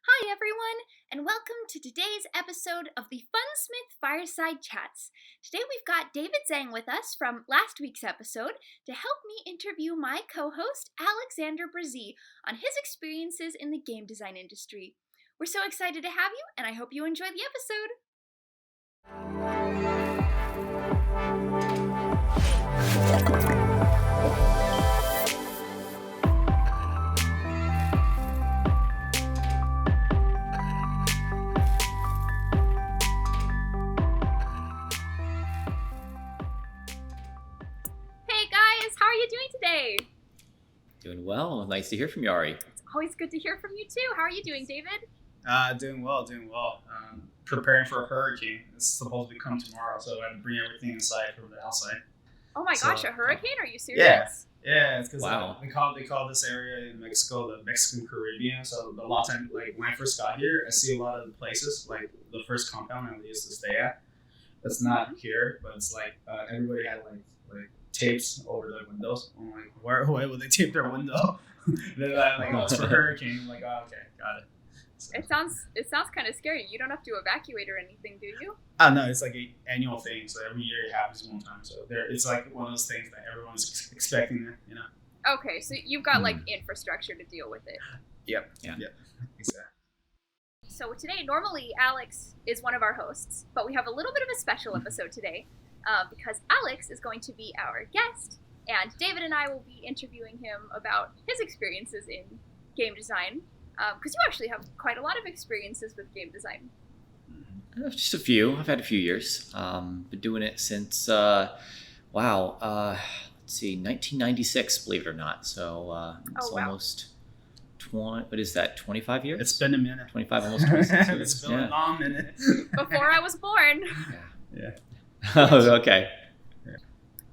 Hi, everyone, and welcome to today's episode of the Funsmith Fireside Chats. Today we've got David Zhang with us from last week's episode to help me interview my co host, Alexander Brzee, on his experiences in the game design industry. We're so excited to have you, and I hope you enjoy the episode. Hey guys, how are you doing today? Doing well. Nice to hear from you, Ari. It's always good to hear from you too. How are you doing, David? Doing well. Preparing for a hurricane. It's supposed to come tomorrow, so I had to bring everything inside from the outside. Oh my So, gosh, a hurricane? Are you serious? Yeah, it's because Wow. they call this area in Mexico the Mexican Caribbean. So a lot of times, like when I first got here, I see a lot of the places, like the first compound I used to stay at. That's not here, but it's like everybody had like tapes over their windows. I'm like, why would they tape their window? They're like, oh, it's for hurricane. I'm like, oh, okay, got it. So, It sounds kind of scary. You don't have to evacuate or anything, do you? no, it's like an annual thing. So every year it happens one time. So it's like one of those things that everyone's expecting it, you know? Okay, so you've got like infrastructure to deal with it. Yep. Yeah. Yep. Exactly. So today, normally Alex is one of our hosts, but we have a little bit of a special episode today because Alex is going to be our guest, and David and I will be interviewing him about his experiences in game design. Because you actually have quite a lot of experiences with game design. Just a few. I've had a few years. Been doing it since, let's see, 1996, believe it or not. So it's Oh, wow. almost 20, what is that, 25 years? It's been a minute. 25, almost 26 years. It's been a long minute. Before I was born. Yeah. Oh, okay.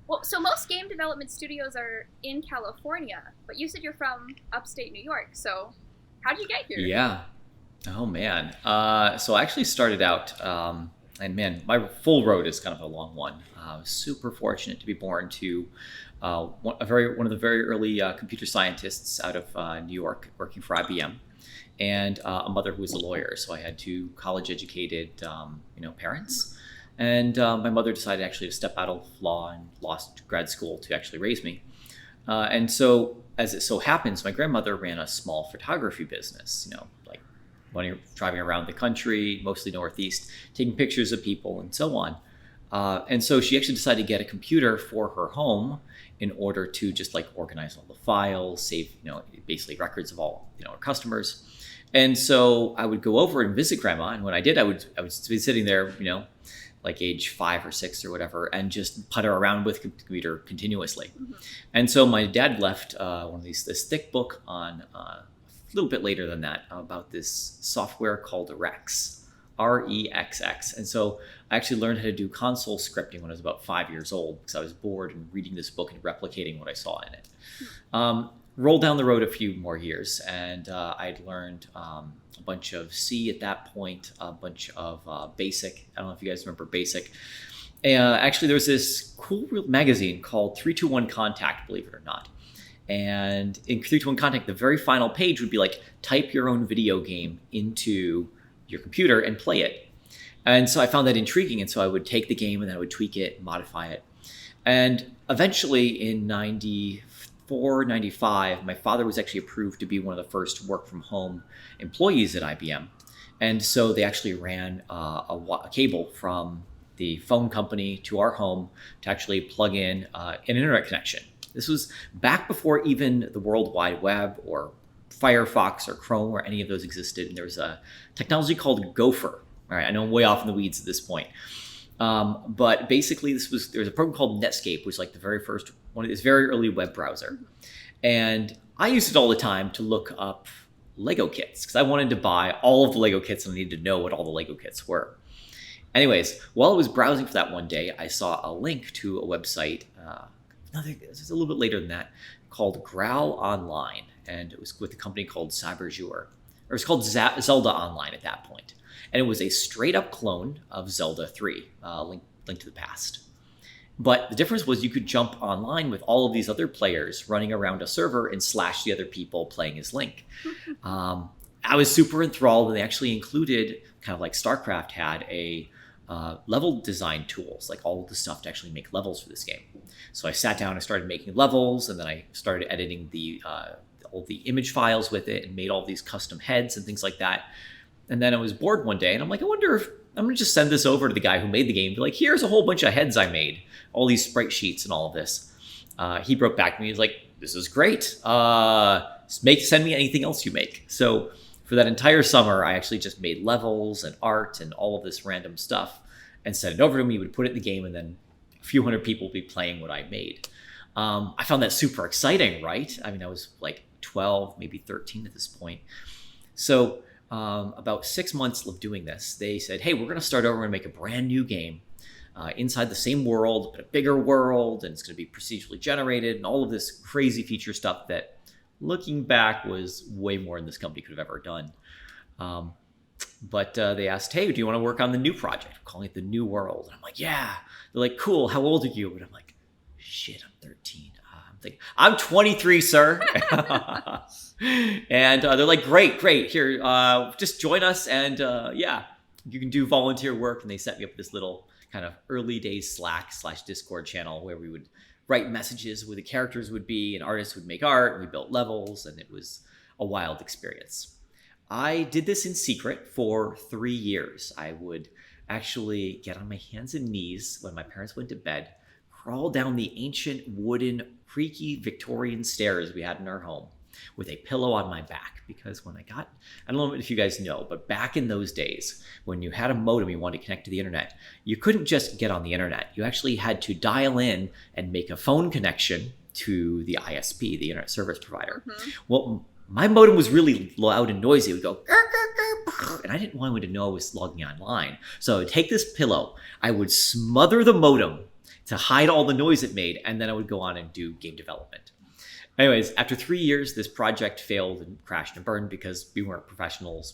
Well, so most game development studios are in California, but you said you're from upstate New York, so how'd you get here? Yeah. Oh, man. So I actually started out, and man, my full road is kind of a long one. I was super fortunate to be born to one of the very early computer scientists out of New York, working for IBM, and a mother who was a lawyer. So I had two college-educated, parents. And my mother decided actually to step out of law and lost grad school to actually raise me. And so, as it so happens, my grandmother ran a small photography business, like driving around the country, mostly Northeast, taking pictures of people and so on. And so she actually decided to get a computer for her home in order to just like organize all the files, save, basically records of all, her customers. And so I would go over and visit grandma. And when I did, I would be sitting there, like age 5 or 6 or whatever, and just putter around with the computer continuously. Mhm. And so my dad left this thick book on a little bit later than that about this software called Rex, REXX. And so I actually learned how to do console scripting when I was about 5 years old because I was bored and reading this book and replicating what I saw in it. Rolled down the road a few more years, and I'd learned a bunch of C at that point, a bunch of BASIC. I don't know if you guys remember BASIC. Actually, there was this cool magazine called 321 Contact, believe it or not. And in 321 Contact, the very final page would be like, type your own video game into your computer and play it. And so I found that intriguing. And so I would take the game and then I would tweak it, modify it. And eventually in 94, 95, my father was actually approved to be one of the first work from home employees at IBM. And so they actually ran a cable from the phone company to our home to actually plug in an internet connection. This was back before even the World Wide Web or Firefox or Chrome or any of those existed. And there was a technology called Gopher. All right, I know I'm way off in the weeds at this point. But basically there was a program called Netscape, which was like the very first one of this very early web browser. And I used it all the time to look up Lego kits because I wanted to buy all of the Lego kits and I needed to know what all the Lego kits were. Anyways, while I was browsing for that one day, I saw a link to a website, this is a little bit later than that, called Growl Online. And it was with a company called Cyberjour. Or it was called Zelda Online at that point. And it was a straight up clone of Zelda 3, Link to the Past. But the difference was you could jump online with all of these other players running around a server and slash the other people playing as Link. I was super enthralled, and they actually included, kind of like StarCraft had, a level design tools, like all of the stuff to actually make levels for this game. So I sat down and started making levels, and then I started editing all the image files with it and made all these custom heads and things like that. And then I was bored one day, and I'm like, I wonder if I'm going to just send this over to the guy who made the game. Be like, here's a whole bunch of heads I made, all these sprite sheets and all of this. He wrote back to me. He's like, this is great. Send me anything else you make. So for that entire summer, I actually just made levels and art and all of this random stuff and sent it over to him. He would put it in the game, and then a few hundred people would be playing what I made. I found that super exciting, right? I mean, I was like 12, maybe 13 at this point. So about 6 months of doing this, they said, hey, we're going to start over and make a brand new game inside the same world, but a bigger world, and it's going to be procedurally generated and all of this crazy feature stuff that, looking back, was way more than this company could have ever done. But they asked, hey, do you want to work on the new project? We're calling it The New World. And I'm like, yeah. They're like, cool. How old are you? And I'm like, shit, I'm 13. I'm thinking, I'm 23, sir. And they're like, great. Here, just join us. And yeah, you can do volunteer work. And they set me up with this little kind of early days Slack/Discord channel where we would write messages where the characters would be, and artists would make art, and we built levels, and it was a wild experience. I did this in secret for 3 years. I would actually get on my hands and knees when my parents went to bed, crawl down the ancient wooden, creaky Victorian stairs we had in our home with a pillow on my back. Because when I don't know if you guys know, but back in those days, when you had a modem, you wanted to connect to the internet, you couldn't just get on the internet. You actually had to dial in and make a phone connection to the ISP, the internet service provider. Mm-hmm. Well, my modem was really loud and noisy. It would go, grr, grr, grr, and I didn't want anyone to know I was logging online. So I would take this pillow, I would smother the modem to hide all the noise it made, and then I would go on and do game development. Anyways, after 3 years, this project failed and crashed and burned because we weren't professionals.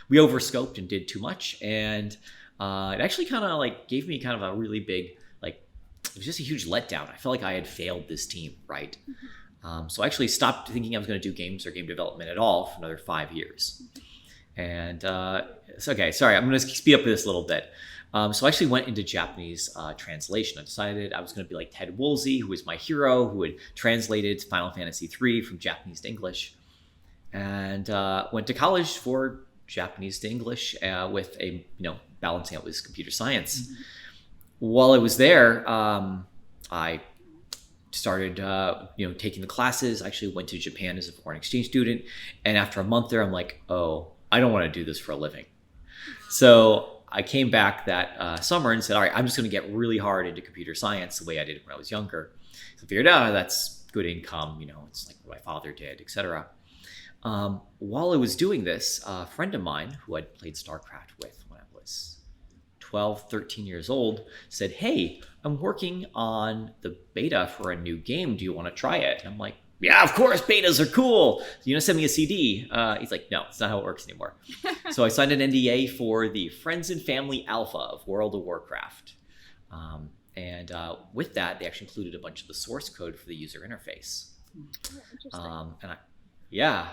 We overscoped and did too much. And it actually kind of like gave me kind of a really big, it was just a huge letdown. I felt like I had failed this team, right? Mm-hmm. So I actually stopped thinking I was going to do games or game development at all for another 5 years. And it's okay, sorry, I'm going to speed up this a little bit. So I actually went into Japanese translation. I decided I was going to be like Ted Woolsey, who was my hero, who had translated Final Fantasy III from Japanese to English, and went to college for Japanese to English with a, balancing out with computer science. Mm-hmm. While I was there, I started, taking the classes. I actually went to Japan as a foreign exchange student. And after a month there, I'm like, oh, I don't want to do this for a living. So I came back that summer and said, all right, I'm just going to get really hard into computer science the way I did when I was younger. So I figured, that's good income, it's like what my father did, etc. While I was doing this, a friend of mine who I'd played StarCraft with when I was 12, 13 years old said, hey, I'm working on the beta for a new game. Do you want to try it? And I'm like, yeah, of course, betas are cool. You want to send me a CD? He's like, no, it's not how it works anymore. So I signed an NDA for the Friends and Family Alpha of World of Warcraft. And with that, they actually included a bunch of the source code for the user interface. Interesting.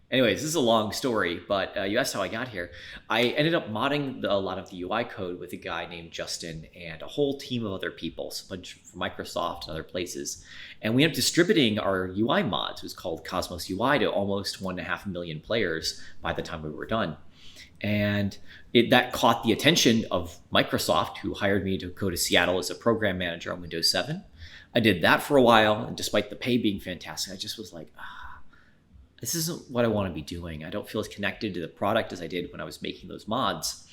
Anyways, this is a long story, but you asked how I got here. I ended up modding a lot of the UI code with a guy named Justin and a whole team of other people, so a bunch from Microsoft and other places. And we ended up distributing our UI mods. It was called Cosmos UI to almost 1.5 million players by the time we were done. And that caught the attention of Microsoft, who hired me to go to Seattle as a program manager on Windows 7. I did that for a while, and despite the pay being fantastic, I just was like, this isn't what I want to be doing. I don't feel as connected to the product as I did when I was making those mods.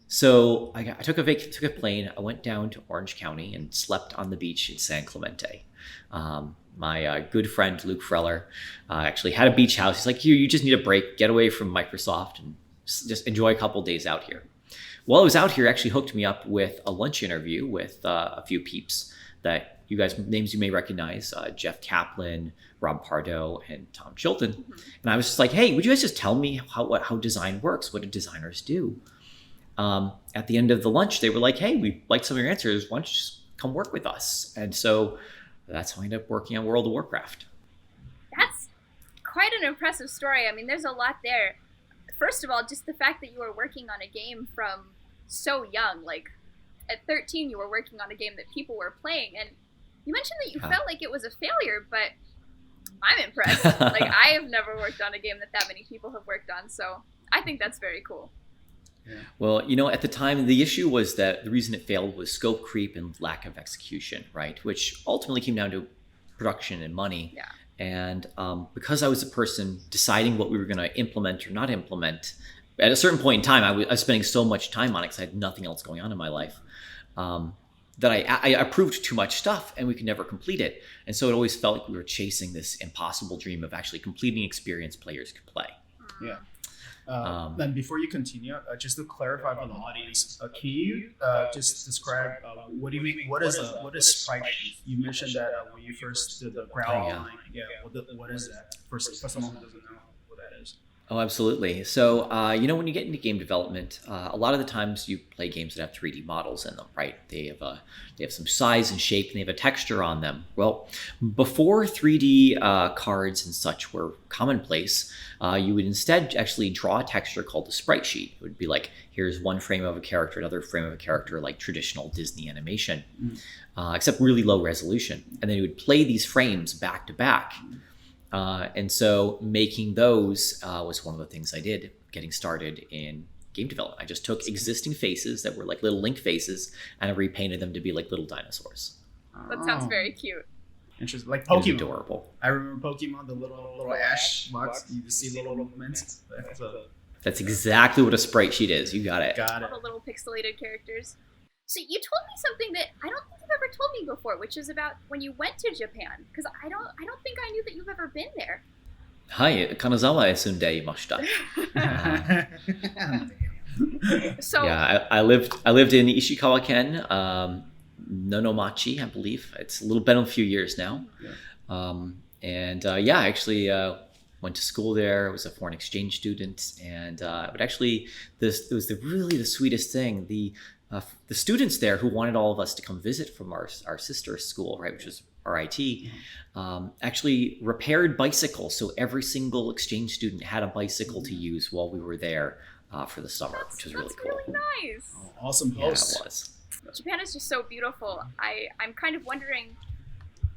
So I took a plane. I went down to Orange County and slept on the beach in San Clemente. My good friend Luke Freller actually had a beach house. He's like, you just need a break, get away from Microsoft and just enjoy a couple days out here. While I was out here, he actually hooked me up with a lunch interview with a few peeps that names you may recognize, Jeff Kaplan, Rob Pardo, and Tom Chilton. Mm-hmm. And I was just like, hey, would you guys just tell me how design works? What do designers do? At the end of the lunch, they were like, hey, we liked some of your answers. Why don't you just come work with us? And so that's how I ended up working on World of Warcraft. That's quite an impressive story. I mean, there's a lot there. First of all, just the fact that you were working on a game from so young, like at 13 you were working on a game that people were playing, and you mentioned that you felt like it was a failure, but I'm impressed. Like, I have never worked on a game that many people have worked on, so I think that's very cool. Yeah. Well, you know, at the time, the issue was that the reason it failed was scope creep and lack of execution, right? Which ultimately came down to production and money. Yeah. And because I was a person deciding what we were going to implement or not implement, at a certain point in time, I was spending so much time on it because I had nothing else going on in my life, that I approved too much stuff and we could never complete it. And so it always felt like we were chasing this impossible dream of actually completing experience players could play. Yeah. Then before you continue, just to clarify for the audience, can you just describe what do you mean? What is sprite sheet? You mentioned that when you first did the ground outline. Yeah. What is that? For someone who doesn't know what that is. Oh, absolutely. So, you know, when you get into game development, a lot of the times you play games that have 3D models in them, right? They have some size and shape, and they have a texture on them. Well, before 3D cards and such were commonplace, you would instead actually draw a texture called a sprite sheet. It would be like, here's one frame of a character, another frame of a character, like traditional Disney animation, except really low resolution. And then you would play these frames back to back. And so making those was one of the things I did getting started in game development. I just took existing faces that were like little Link faces and I repainted them to be like little dinosaurs. That sounds very cute. Interesting. Like Pokemon. Adorable. I remember Pokemon, the little ash box. You just see little movements. That's exactly what a sprite sheet is. You got it. All the little pixelated characters. So you told me something that I don't think you've ever told me before, which is about when you went to Japan, because I don't think I knew that you've ever been there. Hi, Kanazawa Sundei Mashita. So yeah, I lived in Ishikawa-ken, Nonomachi, I believe. It's been a few years now. Yeah. I actually went to school there. I was a foreign exchange student, and it was the sweetest thing. The students there who wanted all of us to come visit from our sister school, right, which was RIT, actually repaired bicycles. So every single exchange student had a bicycle to use while we were there for the summer, which was really cool. That's really nice. Oh, awesome post. Yeah, it was. Japan is just so beautiful. I'm kind of wondering,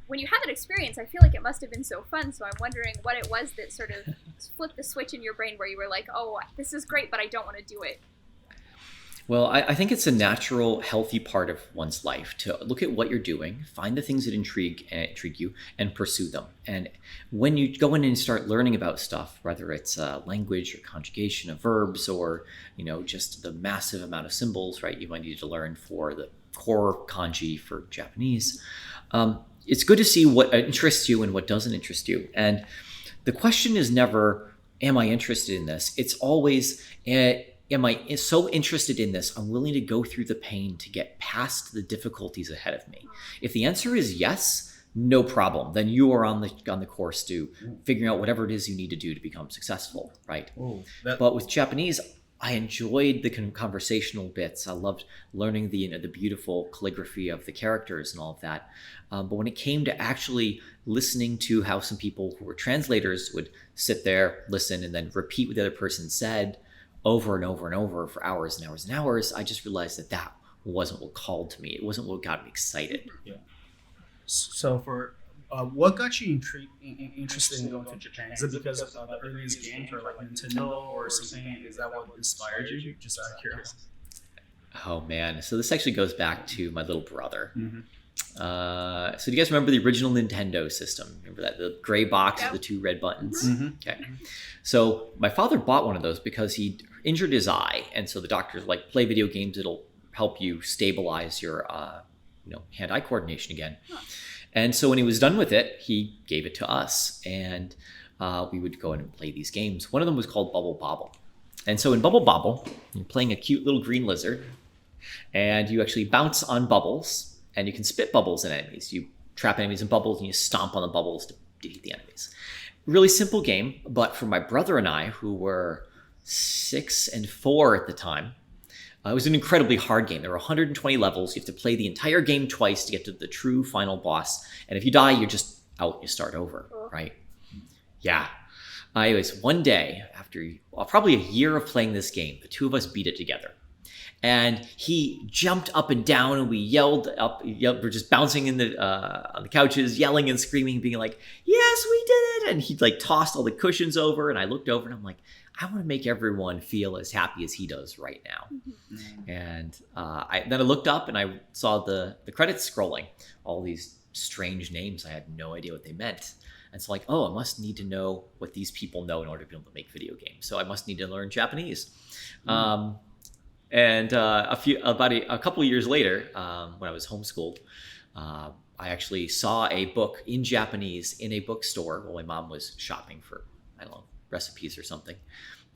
when you had that experience, I feel like it must have been so fun. So I'm wondering what it was that sort of flipped the switch in your brain where you were like, oh, this is great, but I don't want to do it. Well, I think it's a natural, healthy part of one's life to look at what you're doing, find the things that intrigue you, and pursue them. And when you go in and start learning about stuff, whether it's language or conjugation of verbs, or just the massive amount of symbols, right, you might need to learn for the core kanji for Japanese, it's good to see what interests you and what doesn't interest you. And the question is never, am I interested in this? It's always, am I so interested in this, I'm willing to go through the pain to get past the difficulties ahead of me? If the answer is yes, no problem. Then you are on the course to figuring out whatever it is you need to do to become successful, right? But with Japanese, I enjoyed the conversational bits. I loved learning the beautiful calligraphy of the characters and all of that. But when it came to actually listening to how some people who were translators would sit there, listen, and then repeat what the other person said over and over and over for hours and hours and hours, I just realized that wasn't what called to me. It wasn't what got me excited. Yeah. So for what got you interested in going to Japan? Is it because of the earliest games or like Nintendo or something? Is that what inspired you? Just out of curiosity. Oh man, so this actually goes back to my little brother. Mm-hmm. So do you guys remember the original Nintendo system? Remember that, the gray box with the two red buttons? Mm-hmm. Okay. So my father bought one of those because he injured his eye, and so the doctors were like, play video games, it'll help you stabilize your hand-eye coordination again. And so when he was done with it, he gave it to us, and we would go in and play these games. One of them was called Bubble Bobble. And so in Bubble Bobble, you're playing a cute little green lizard, and you actually bounce on bubbles, and you can spit bubbles at enemies. You trap enemies in bubbles, and you stomp on the bubbles to defeat the enemies. Really simple game, but for my brother and I, who were 6 and 4 at the time, it was an incredibly hard game. There were 120 levels. You have to play the entire game twice to get to the true final boss. And if you die, you're just out. You start over, right? Yeah. Anyways, one day after probably a year of playing this game, the two of us beat it together. And he jumped up and down, and we yelled. We're just bouncing in on the couches, yelling and screaming, being like, "Yes, we did it!" And he like tossed all the cushions over, and I looked over, and I'm like, I want to make everyone feel as happy as he does right now. And then I looked up, and I saw the credits scrolling, all these strange names. I had no idea what they meant. And so like, I must need to know what these people know in order to be able to make video games. So I must need to learn Japanese. And a couple of years later, when I was homeschooled, I actually saw a book in Japanese in a bookstore while my mom was shopping for, I don't know, recipes or something.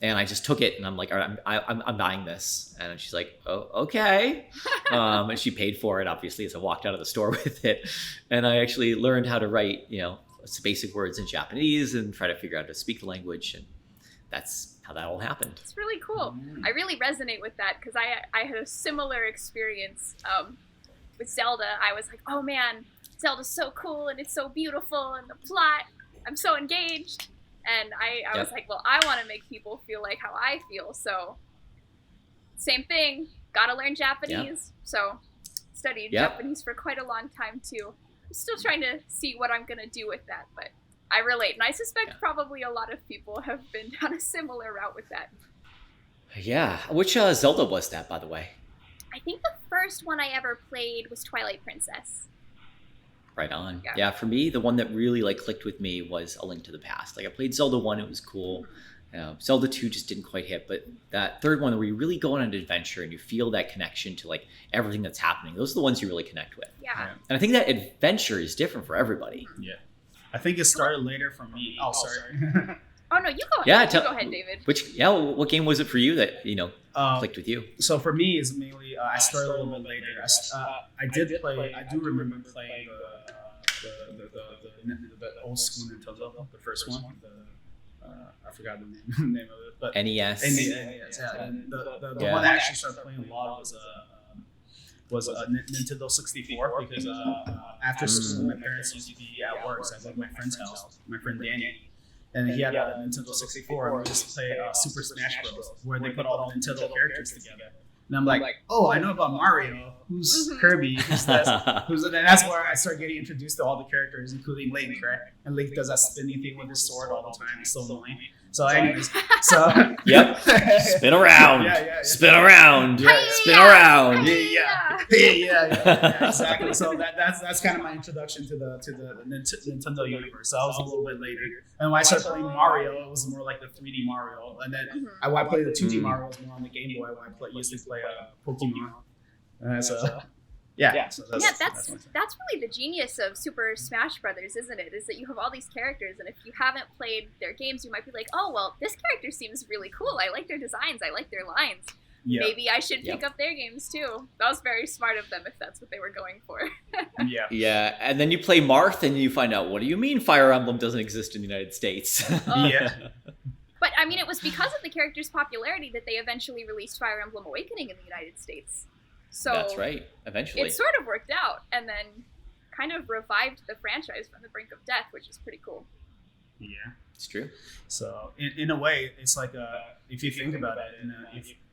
And I just took it, and I'm like, all right, I'm buying this. And she's like, oh, okay. And she paid for it, obviously, as I walked out of the store with it. And I actually learned how to write, some basic words in Japanese and try to figure out how to speak the language. And that's how that all happened. It's really cool. I really resonate with that because I had a similar experience with Zelda. I was like, oh man, Zelda's so cool and it's so beautiful and the plot, I'm so engaged. And I was like, well, I want to make people feel like how I feel. So same thing, gotta learn Japanese. So studied Japanese for quite a long time too. I'm still trying to see what I'm gonna do with that, but I relate, and I suspect probably a lot of people have been down a similar route with that. Yeah. Which Zelda was that, by the way? I think the first one I ever played was Twilight Princess. Right on. Yeah, for me, the one that really like clicked with me was A Link to the Past. Like I played Zelda 1, it was cool. Zelda 2 just didn't quite hit, but that third one where you really go on an adventure and you feel that connection to like everything that's happening, those are the ones you really connect with. Yeah. And I think that adventure is different for everybody. Yeah. I think it started later for me. Oh, sorry. Oh no, you go ahead. Yeah, you go ahead, David. What game was it for you that clicked with you? So for me, is mainly I started a little bit later. I do remember playing the old school Nintendo, the first one. I forgot the name of it, but NES. NES. Yeah. And the one I actually started playing a lot was a Nintendo 64 because after school my parents used to be at work, so I went to my friend's house, my friend Danny, and he had a Nintendo 64 and we used to play Super Smash Bros. Where they put all the Nintendo characters together. And I'm like, oh, I know about Mario. Who's Kirby? Who's this? And that's where I started getting introduced to all the characters, including Link, right? And Link does that spinning thing with his sword all the time. It's so annoying. So anyways, yep, spin around, spin around, spin around. Yeah, exactly. So that's kind of my introduction to the Nintendo universe. So I was a little bit later, and when I started playing Mario, it was more like the 3D Mario, and then I played the 2D Mario was more on the Game Boy when I used to play Pokemon. So that's really the genius of Super Smash Brothers, isn't it? Is that you have all these characters, and if you haven't played their games, you might be like, oh, well, this character seems really cool. I like their designs. I like their lines. Yeah. Maybe I should pick up their games too. That was very smart of them if that's what they were going for. Yeah, and then you play Marth and you find out, what do you mean Fire Emblem doesn't exist in the United States? But I mean, it was because of the character's popularity that they eventually released Fire Emblem Awakening in the United States. So that's right, eventually. It sort of worked out and then kind of revived the franchise from the brink of death, which is pretty cool. Yeah, it's true. So in a way, it's like if you think about it,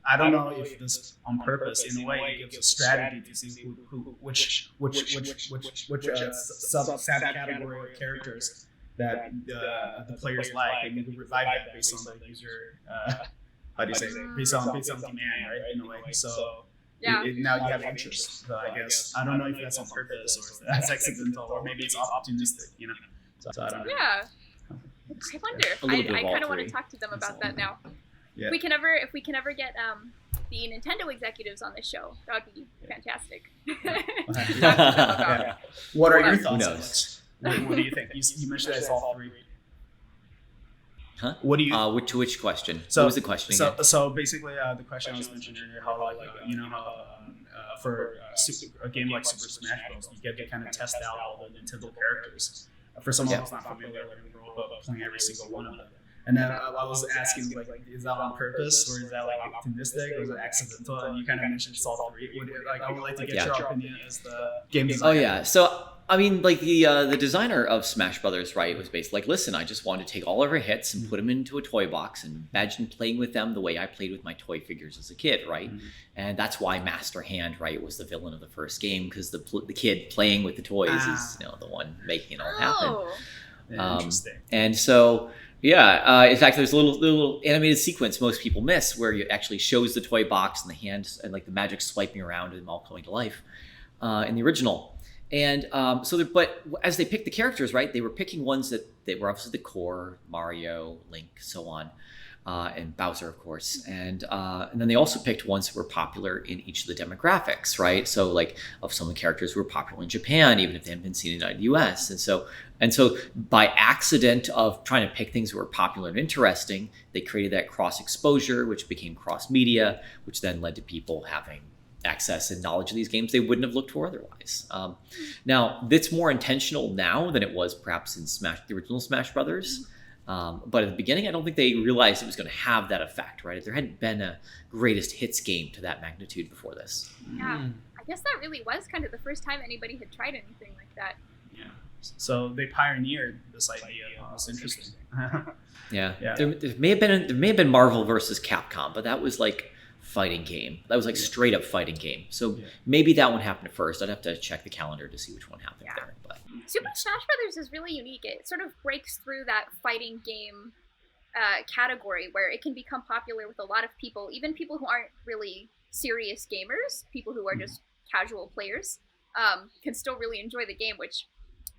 I don't know if this on purpose. In a way, it gives a strategy to see which subcategory of characters that the players like, and you can revive that based on the user. How do you say it? Based on demand, right? In a way, so. Now you have interest. So I guess I don't know if that's on purpose or if that's accidental or maybe it's opportunistic. So I don't know. Yeah. I wonder. I kind of want to talk to them about that now. Yeah. If we can ever get the Nintendo executives on this show, that would be fantastic. What are your thoughts? What do you think? You mentioned that it's all three. Huh? What do you? Which question? What was the question again? So basically, the question I was mentioning earlier, how for a game like Super Smash Bros, you get to kind of test out all the Nintendo characters. For someone who's not familiar, we grew up playing every single one of them. And then I was asking, like, is that on purpose or is that like opportunistic or is it accidental? And you kind of mentioned all three. I would like to get your opinion as the game designer. Oh yeah, so I mean, like the designer of Smash Brothers, right, was basically like, listen, I just wanted to take all of our hits and put them into a toy box and imagine playing with them the way I played with my toy figures as a kid, right? And that's why Master Hand, right, was the villain of the first game, because the kid playing with the toys is the one making it all happen. Interesting. And so, yeah, in fact, there's a little animated sequence most people miss where it actually shows the toy box and the hands and like the magic swiping around and them all coming to life in the original. And but as they picked the characters, right, they were picking ones that they were obviously the core, Mario, Link, so on, and Bowser, of course. And then they also picked ones that were popular in each of the demographics, right? So like of some of the characters who were popular in Japan, even if they hadn't been seen in the US. And so by accident of trying to pick things that were popular and interesting, they created that cross exposure, which became cross media, which then led to people having access and knowledge of these games they wouldn't have looked for otherwise. Now, it's more intentional now than it was perhaps in the original Smash Brothers. But at the beginning, I don't think they realized it was going to have that effect, right? There hadn't been a greatest hits game to that magnitude before this. Yeah, I guess that really was kind of the first time anybody had tried anything like that. Yeah. So they pioneered this idea. That's interesting. Yeah. Yeah. There may have been Marvel versus Capcom, but that was like fighting game. That was like straight up fighting game. So maybe that one happened first. I'd have to check the calendar to see which one happened there. But Super Smash Brothers is really unique. It sort of breaks through that fighting game category where it can become popular with a lot of people, even people who aren't really serious gamers, people who are just casual players, can still really enjoy the game, which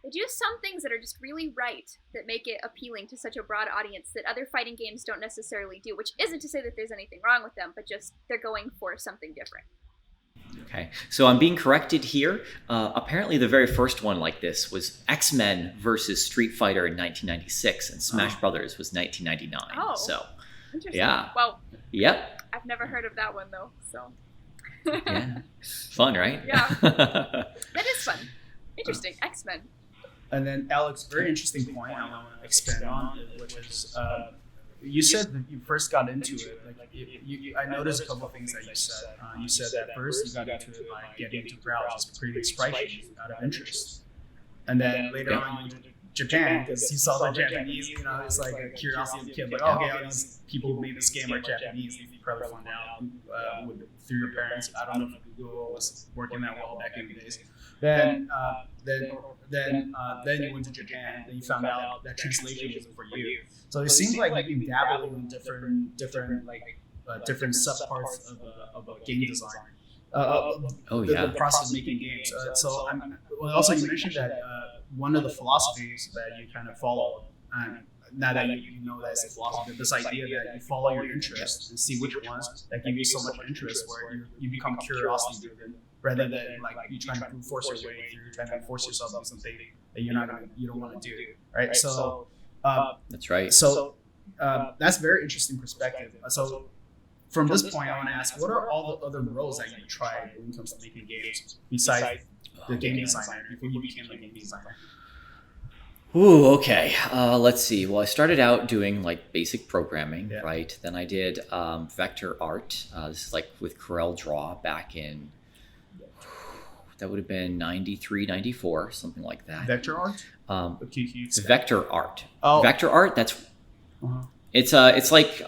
they do some things that are just really right that make it appealing to such a broad audience that other fighting games don't necessarily do, which isn't to say that there's anything wrong with them, but just they're going for something different. Okay, so I'm being corrected here. Apparently the very first one like this was X-Men versus Street Fighter in 1996, and Smash Brothers was 1999. Oh, so interesting. yeah. Well, yep. I've never heard of that one though, so. Yeah, fun, right? Yeah, that is fun. Interesting. X-Men. And then Alex, very interesting point I want to expand on, which is you said that you first got into it. Like I noticed a couple of things that you said. You said that first you got into it by getting into Growl, just creating sprite sheets out of interest, and then later on you went to Japan because you saw the Japanese. You know, it's like a curiosity of the kid. Like, okay, all these people who made this game are Japanese. You probably found out through your parents. I don't know if Google was working that well back in the days. Then you went to Japan. Then you found out that translation wasn't for you. So it seems like you've been dabbling in different subparts of a game design. The process of making games. Also, you mentioned that one of the philosophies that you kind of follow, now that you know that's a philosophy, this idea that you follow your interests and see which ones that give you so much interest, where you become curiosity driven, rather than like you trying to force your way through, you're trying to force yourself to do something that you don't want to do, right? So that's right. So that's a very interesting perspective. So from this point, I want to ask, what are all the other roles that you tried when it comes to making games besides the game designer before you became a game designer? Ooh, okay. Let's see. Well, I started out doing like basic programming, right? Then I did vector art. This is like with Corel Draw back in, that would have been 93, 94, something like that. Vector art? Vector art. Oh. Vector art, that's... It's like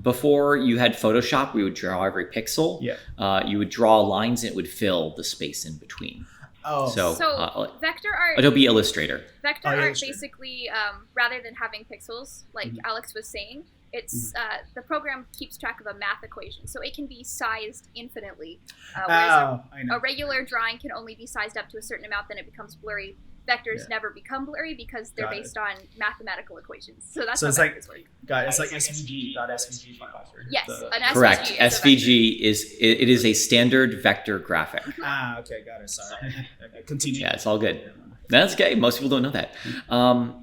before you had Photoshop, we would draw every pixel. Yeah. You would draw lines and it would fill the space in between. Oh. So vector art. Adobe Illustrator. Vector art basically, rather than having pixels, like Alex was saying, it's the program keeps track of a math equation, so it can be sized infinitely. Whereas a regular drawing can only be sized up to a certain amount, then it becomes blurry. Vectors never become blurry because they're based on mathematical equations. So that's how vectors work. It's like SVG files. Right? Yes, an SVG. Correct. Is SVG is a standard vector graphic. Okay, got it. Sorry. Continue. Yeah, it's all good. That's okay. Most people don't know that.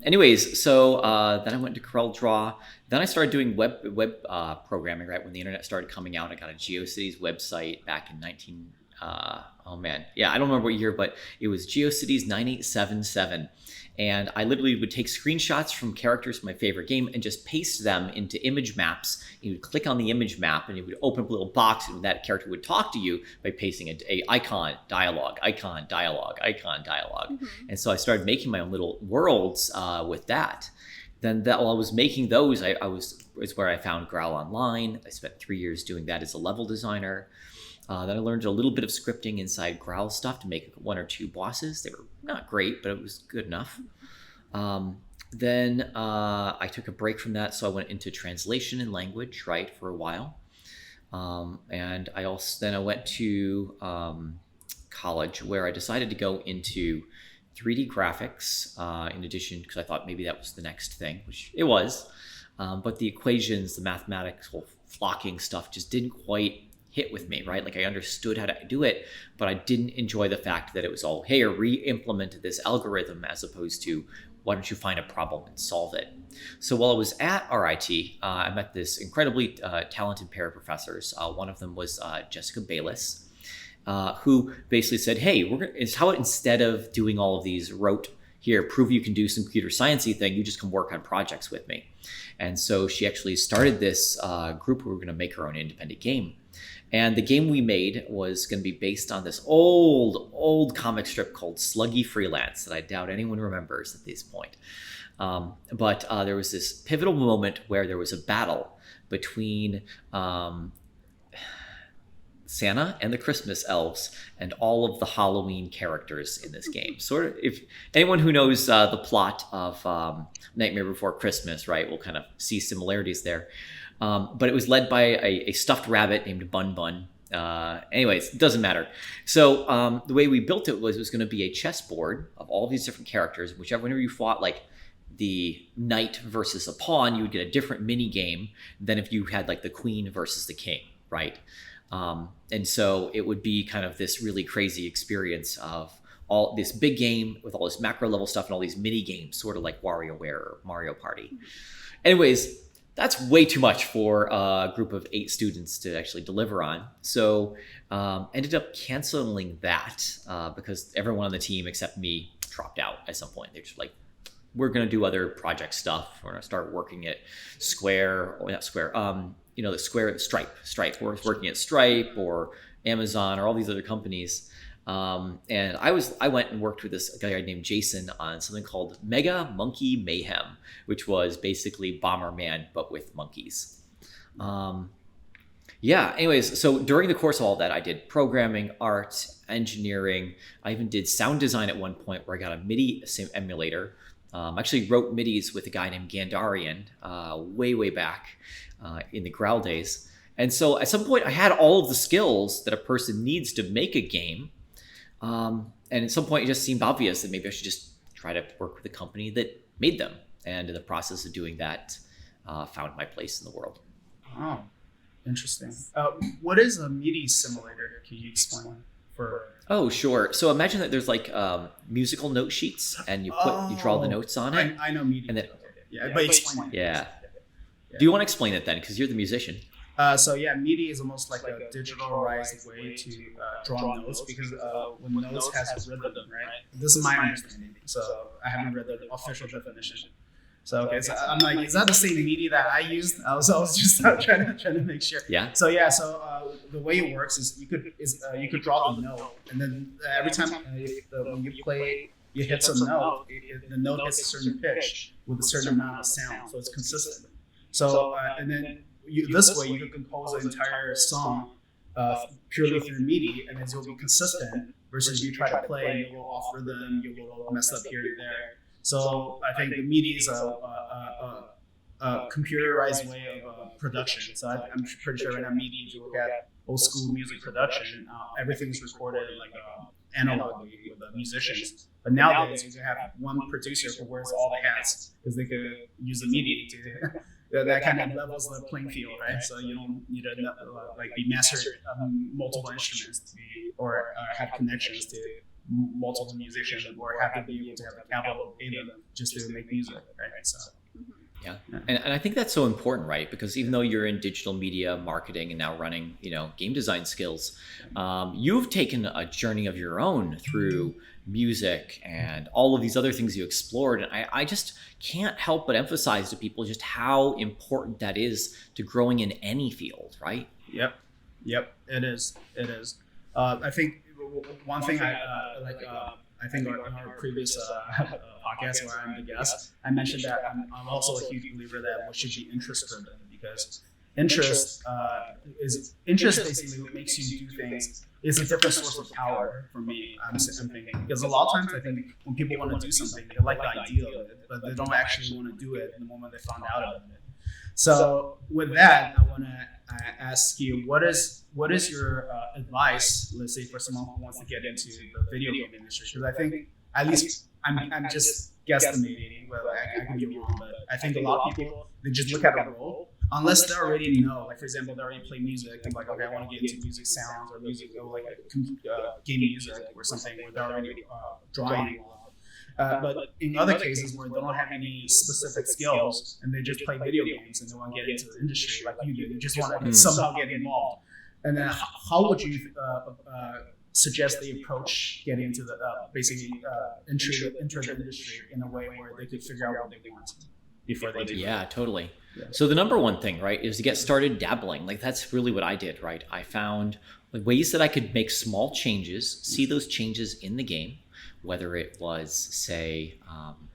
Anyways, so then I went to Corel Draw. Then I started doing web programming. Right when the internet started coming out, I got a GeoCities website back in I don't remember what year, but it was GeoCities 9877, And I literally would take screenshots from characters from my favorite game and just paste them into image maps. You would click on the image map and it would open up a little box, and that character would talk to you by pasting a icon, dialogue, icon, dialogue, icon, dialogue. Mm-hmm. And so I started making my own little worlds with that. Then while I was making those, it's where I found Growl Online. I spent 3 years doing that as a level designer. Then I learned a little bit of scripting inside Growl stuff to make 1 or 2 bosses. They were not great, but it was good enough. Then I took a break from that, so I went into translation and language, right, for a while. And I went to college, where I decided to go into 3D graphics in addition, because I thought maybe that was the next thing, which it was. But the equations, the mathematical flocking stuff just didn't quite hit with me, right? Like I understood how to do it, but I didn't enjoy the fact that it was all, hey, I re-implemented this algorithm, as opposed to, why don't you find a problem and solve it? So while I was at RIT, I met this incredibly talented pair of professors. One of them was Jessica Bayless, who basically said, hey, how about instead of doing all of these rote, here, prove you can do some computer sciencey thing, you just come work on projects with me. And so she actually started this group where we were going to make our own independent game. And the game we made was going to be based on this old comic strip called Sluggy Freelance that I doubt anyone remembers at this point. But there was this pivotal moment where there was a battle between Santa and the Christmas elves and all of the Halloween characters in this game. Sort of, if anyone who knows the plot of Nightmare Before Christmas, right, will kind of see similarities there. But it was led by a stuffed rabbit named Bun Bun. Anyways, it doesn't matter. So the way we built it was going to be a chessboard of all these different characters. Whenever you fought like the knight versus a pawn, you would get a different mini game than if you had like the queen versus the king, right? And so it would be kind of this really crazy experience of all this big game with all this macro level stuff and all these mini games, sort of like WarioWare or Mario Party. Anyways, that's way too much for a group of 8 students to actually deliver on. So ended up canceling that because everyone on the team except me dropped out at some point. They're just like, we're going to do other project stuff. We're going to start working at Square, or not Square, the Square, Stripe. We're working at Stripe or Amazon or all these other companies. And I went and worked with this guy named Jason on something called Mega Monkey Mayhem, which was basically Bomberman, but with monkeys. Anyways, so during the course of all that, I did programming, art, engineering. I even did sound design at one point where I got a MIDI emulator. Actually wrote MIDIs with a guy named Gandarian way back in the Growl days. And so at some point I had all of the skills that a person needs to make a game. And at some point it just seemed obvious that maybe I should just try to work with a company that made them. And in the process of doing that, found my place in the world. Oh, interesting. What is a MIDI simulator? Can you explain for? Oh, sure. So imagine that there's like musical note sheets, and you draw the notes on it. I know MIDI. And then, but explain it. Yeah. Do you want to explain it then? Because you're the musician. MIDI is almost like a digitalized way to draw notes, because when notes has a rhythm, right? This is my understanding. So I haven't read the official definition. So I'm like, is that the same MIDI that I used? I was just trying to make sure. Yeah. So the way it works is you could draw the note, and then every time when you play, you hit some note, the note hits a certain pitch with a certain amount of sound, so it's consistent. So and then this way you can compose an entire song purely through MIDI, and then it'll be consistent. Versus you try to play, you will off rhythm, you will mess up here and there. So I think the MIDI is a computerized way of production. So I'm pretty sure right now MIDI, if you look at old school music production, everything's recorded like analogically with the musicians. But nowadays you can have one producer who wears all the hats because they could use the MIDI to that kind of levels the playing field, right? So you don't need to be mastered multiple instruments or have connections to multiple musicians, or have to be able to have the capital to pay them just to make music, right? So Yeah. And I think that's so important, right? Because even though you're in digital media marketing and now running, game design skills, you've taken a journey of your own through music and all of these other things you explored. And I just can't help but emphasize to people just how important that is to growing in any field, right? Yep. It is. I think one thing I think in our previous podcast where I'm the guest, I mentioned that I'm also a huge believer that we should be interest driven, because interest basically makes you do things. It's a different source of power for me. I'm thinking, because a lot of times I think when people want to do something, they like the idea of it, but they don't actually want to do it in the moment they found out about it. So with that, I want to ask you, what is your advice, let's say, for someone who wants to get into the video game industry? Because I think, at least I'm just guesstimating, well, I can be wrong, but I think a lot of people, they just look at a role, unless they already know, like for example, they already play music, and like, okay, I want to get into music sounds or music, or like game music or something, where they're already drawing. But in other cases where they don't have any specific skills and they just play video games and they want to get into the industry like you do, they just want to somehow get involved. And then how would you suggest they approach getting into the enter the industry in a way where they could figure out what they want before they do? Yeah, totally. Yeah. So the number one thing, right, is to get started dabbling. Like that's really what I did, right? I found ways that I could make small changes, see those changes in the game. Whether it was, say,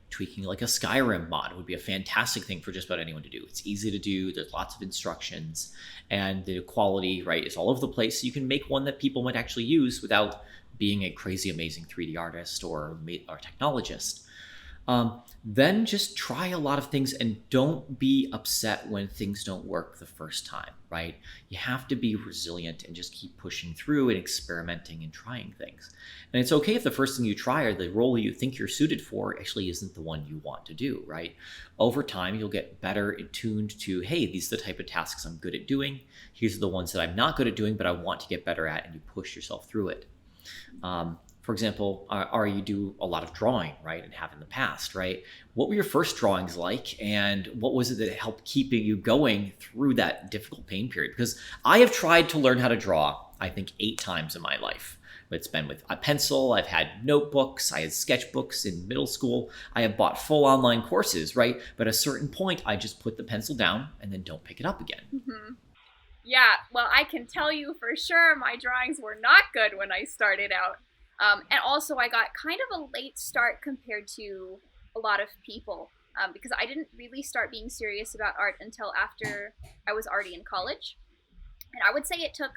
tweaking like a Skyrim mod would be a fantastic thing for just about anyone to do. It's easy to do. There's lots of instructions, and the quality, right, is all over the place. So you can make one that people might actually use without being a crazy, amazing 3D artist or technologist. Then just try a lot of things and don't be upset when things don't work the first time, right? You have to be resilient and just keep pushing through and experimenting and trying things. And it's okay if the first thing you try or the role you think you're suited for actually isn't the one you want to do, right? Over time, you'll get better attuned to, hey, these are the type of tasks I'm good at doing. Here's the ones that I'm not good at doing, but I want to get better at, and you push yourself through it. For example, you do a lot of drawing, right? And have in the past, right? What were your first drawings like? And what was it that helped keeping you going through that difficult pain period? Because I have tried to learn how to draw, I think 8 times in my life. It's been with a pencil. I've had notebooks. I had sketchbooks in middle school. I have bought full online courses, right? But at a certain point, I just put the pencil down and then don't pick it up again. Mm-hmm. Yeah, well, I can tell you for sure my drawings were not good when I started out. And also I got kind of a late start compared to a lot of people, because I didn't really start being serious about art until after I was already in college. And I would say it took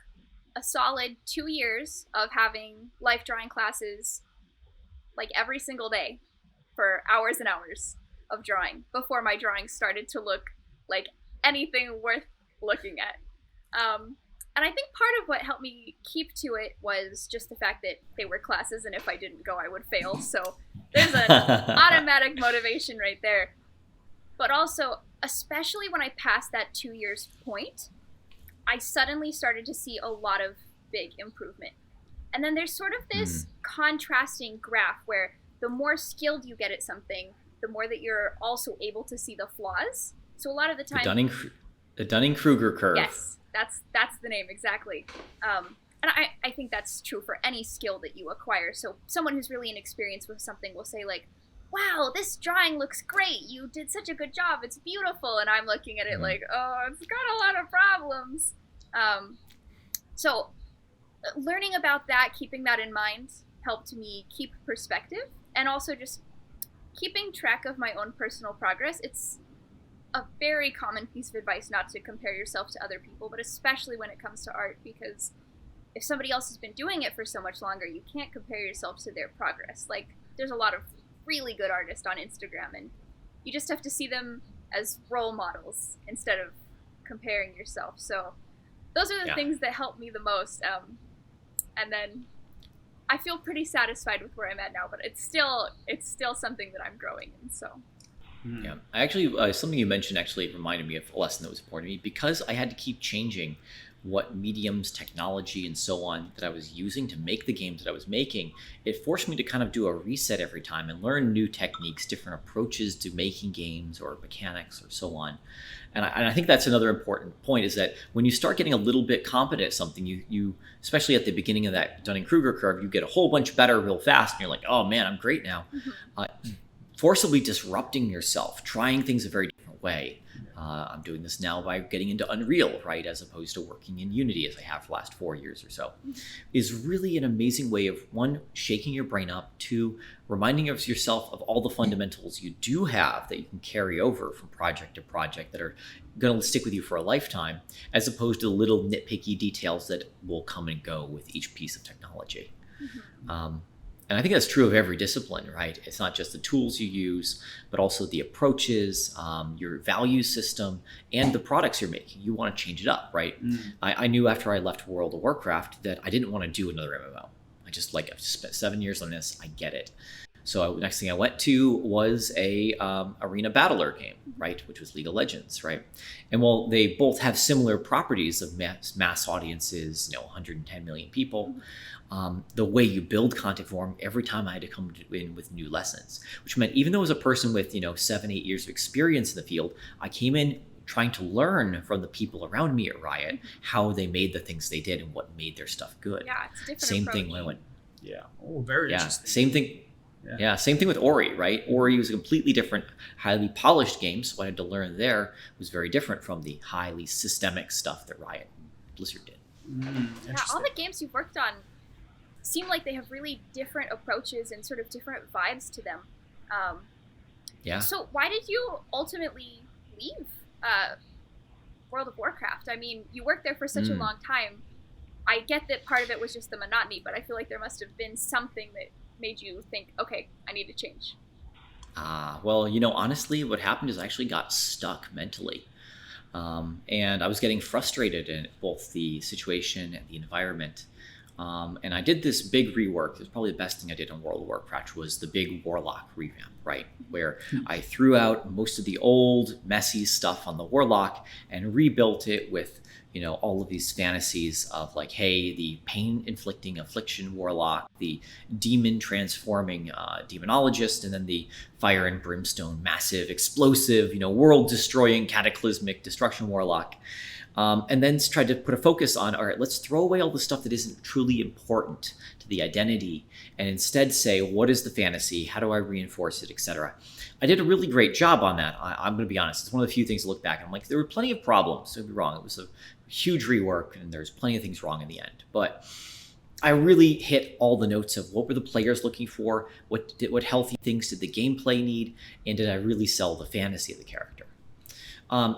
a solid 2 years of having life drawing classes like every single day for hours and hours of drawing before my drawings started to look like anything worth looking at. And I think part of what helped me keep to it was just the fact that they were classes, and if I didn't go, I would fail. So there's an automatic motivation right there. But also, especially when I passed that 2 years point, I suddenly started to see a lot of big improvement. And then there's sort of this contrasting graph where the more skilled you get at something, the more that you're also able to see the flaws. So a lot of the time... The Dunning-Kruger curve. Yes. That's the name, exactly. And I think that's true for any skill that you acquire. So someone who's really inexperienced with something will say like, wow, this drawing looks great. You did such a good job. It's beautiful. And I'm looking at it like, oh, it's got a lot of problems. So learning about that, keeping that in mind, helped me keep perspective, and also just keeping track of my own personal progress. It's a very common piece of advice not to compare yourself to other people, but especially when it comes to art, because if somebody else has been doing it for so much longer, you can't compare yourself to their progress. Like, there's a lot of really good artists on Instagram, and you just have to see them as role models instead of comparing yourself. So those are the things that help me the most. And then I feel pretty satisfied with where I'm at now, but it's still something that I'm growing in. So Yeah, I actually something you mentioned actually reminded me of a lesson that was important to me because I had to keep changing what mediums, technology, and so on that I was using to make the games that I was making. It forced me to kind of do a reset every time and learn new techniques, different approaches to making games or mechanics or so on. And I think that's another important point is that when you start getting a little bit competent at something, you especially at the beginning of that Dunning-Kruger curve, you get a whole bunch better real fast, and you're like, oh man, I'm great now. Forcibly disrupting yourself, trying things a very different way. I'm doing this now by getting into Unreal, right, as opposed to working in Unity as I have for the last 4 years or so, is really an amazing way of, one, shaking your brain up, two, reminding yourself of all the fundamentals you do have that you can carry over from project to project that are going to stick with you for a lifetime, as opposed to the little nitpicky details that will come and go with each piece of technology. And I think that's true of every discipline, right? It's not just the tools you use, but also the approaches, your value system, and the products you're making. You want to change it up, right? I knew after I left World of Warcraft that I didn't want to do another MMO. I've spent 7 years on this. I get it. So next thing I went to was a arena battler game, right, which was League of Legends, right? And while they both have similar properties of mass audiences, 110 million people, the way you build content for them, every time I had to come in with new lessons, which meant even though I was a person with 7-8 years of experience in the field, I came in trying to learn from the people around me at Riot how they made the things they did and what made their stuff good. Yeah, it's a different Same approach. thing when I went. Yeah. Oh, very interesting. Same thing. Yeah, same thing with Ori, right? Ori was a completely different, highly polished game, so what I had to learn there was very different from the highly systemic stuff that Riot and Blizzard did. Yeah, all the games you've worked on seem like they have really different approaches and sort of different vibes to them. So why did you ultimately leave World of Warcraft? I mean, you worked there for such a long time. I get that part of it was just the monotony, but I feel like there must have been something that made you think, okay, I need to change? Well, honestly, what happened is I actually got stuck mentally. And I was getting frustrated in both the situation and the environment. And I did this big rework. It was probably the best thing I did on World of Warcraft was the big Warlock revamp, right? Where I threw out most of the old, messy stuff on the Warlock and rebuilt it with all of these fantasies of like, hey, the pain-inflicting affliction warlock, the demon-transforming demonologist, and then the fire and brimstone, massive, explosive, world-destroying, cataclysmic destruction warlock. And then tried to put a focus on, all right, let's throw away all the stuff that isn't truly important to the identity and instead say, what is the fantasy? How do I reinforce it, etc. I did a really great job on that. I'm going to be honest. It's one of the few things to look back. I'm like, there were plenty of problems. Don't be wrong. It was a huge rework and there's plenty of things wrong in the end. But I really hit all the notes of what were the players looking for, what healthy things did the gameplay need, and did I really sell the fantasy of the character?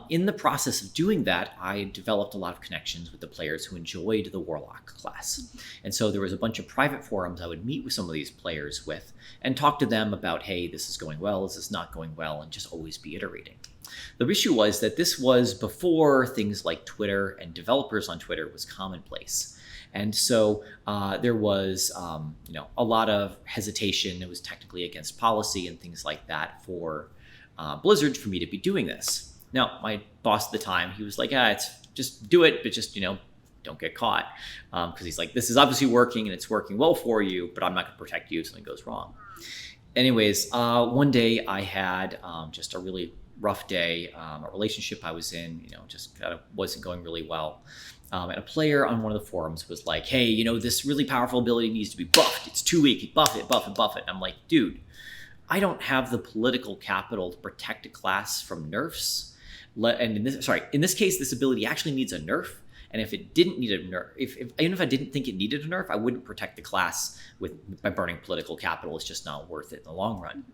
In the process of doing that, I developed a lot of connections with the players who enjoyed the Warlock class. And so there was a bunch of private forums I would meet with some of these players with and talk to them about, hey, this is going well, this is not going well, and just always be iterating. The issue was that this was before things like Twitter and developers on Twitter was commonplace. And so there was, a lot of hesitation. It was technically against policy and things like that for Blizzard for me to be doing this. Now, my boss at the time, he was like, it's just do it, but just, don't get caught. Because he's like, this is obviously working and it's working well for you, but I'm not going to protect you if something goes wrong. Anyways, one day I had just a really rough day, a relationship I was in, just kind of wasn't going really well. And a player on one of the forums was like, hey, this really powerful ability needs to be buffed. It's too weak. Buff it, buff it, buff it. And I'm like, dude, I don't have the political capital to protect a class from nerfs. And in this case, this ability actually needs a nerf. And if it didn't need a nerf, even if I didn't think it needed a nerf, I wouldn't protect the class by burning political capital. It's just not worth it in the long run.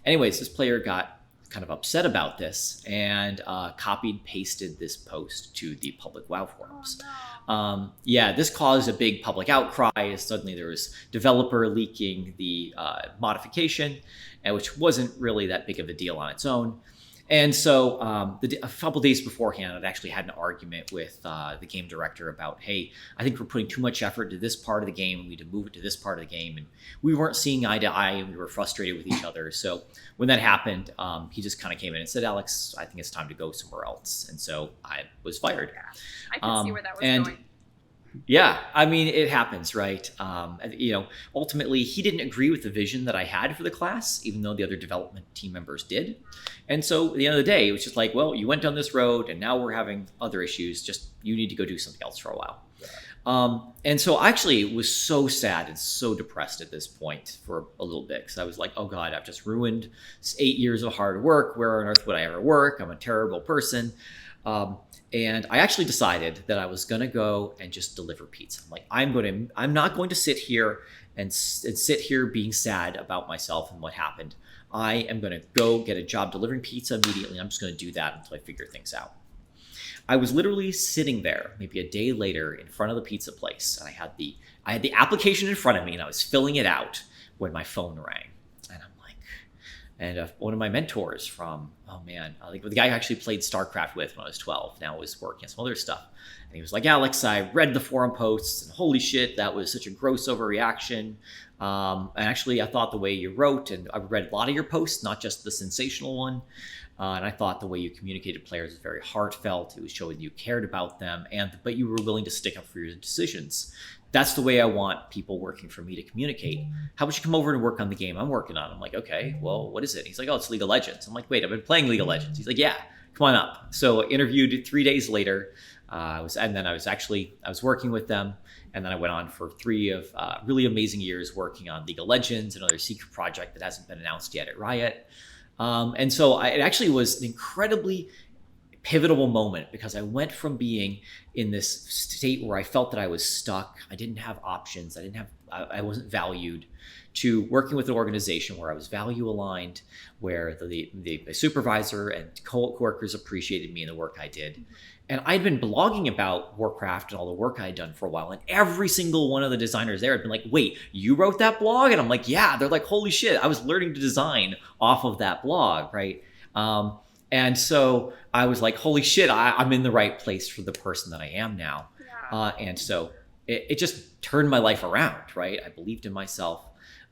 Anyways, this player got kind of upset about this and copied, pasted this post to the public WoW forums. Oh, no. This caused a big public outcry. Suddenly there was developer leaking the modification, which wasn't really that big of a deal on its own. And so a couple days beforehand, I'd actually had an argument with the game director about, hey, I think we're putting too much effort into this part of the game. We need to move it to this part of the game. And we weren't seeing eye to eye, and we were frustrated with each other. So when that happened, he just kind of came in and said, Alex, I think it's time to go somewhere else. And so I was fired. Yeah, I can see where that was going. Yeah, I mean, it happens, right? Ultimately, he didn't agree with the vision that I had for the class, even though the other development team members did. And so at the end of the day, it was just like, well, you went down this road and now we're having other issues. Just, you need to go do something else for a while. And so I actually was so sad and so depressed at this point for a little bit, because I was like, oh God, I've just ruined 8 years of hard work. Where on earth would I ever work? I'm a terrible person. And I actually decided that I was going to go and just deliver pizza. I'm like, I'm not going to sit here and sit here being sad about myself and what happened. I am going to go get a job delivering pizza immediately. I'm just going to do that until I figure things out. I was literally sitting there maybe a day later in front of the pizza place, and I had the application in front of me, and I was filling it out when my phone rang. And one of my mentors from, the guy I actually played StarCraft with when I was 12, now is working on some other stuff. And he was like, Alex, I read the forum posts, and holy shit, that was such a gross overreaction. And actually, I thought the way you wrote, and I read a lot of your posts, not just the sensational one. And I thought the way you communicated to players was very heartfelt. It was showing you cared about them, but you were willing to stick up for your decisions. That's the way I want people working for me to communicate. How about you come over and work on the game I'm working on? I'm like, okay, well, what is it? He's like, oh, it's League of Legends. I'm like, wait, I've been playing League of Legends. He's like, yeah, come on up. So I interviewed 3 days later. I was working with them. And then I went on for 3 really amazing years working on League of Legends, another secret project that hasn't been announced yet at Riot. And so it actually was an incredibly pivotal moment, because I went from being in this state where I felt that I was stuck, I didn't have options, I wasn't valued, to working with an organization where I was value aligned, where the supervisor and coworkers appreciated me and the work I did. And I'd been blogging about Warcraft and all the work I had done for a while, and every single one of the designers there had been like, wait, you wrote that blog? And I'm like, yeah. They're like, holy shit, I was learning to design off of that blog, right? And so I was like, holy shit, I'm in the right place for the person that I am now. Yeah. And so it just turned my life around, right? I believed in myself.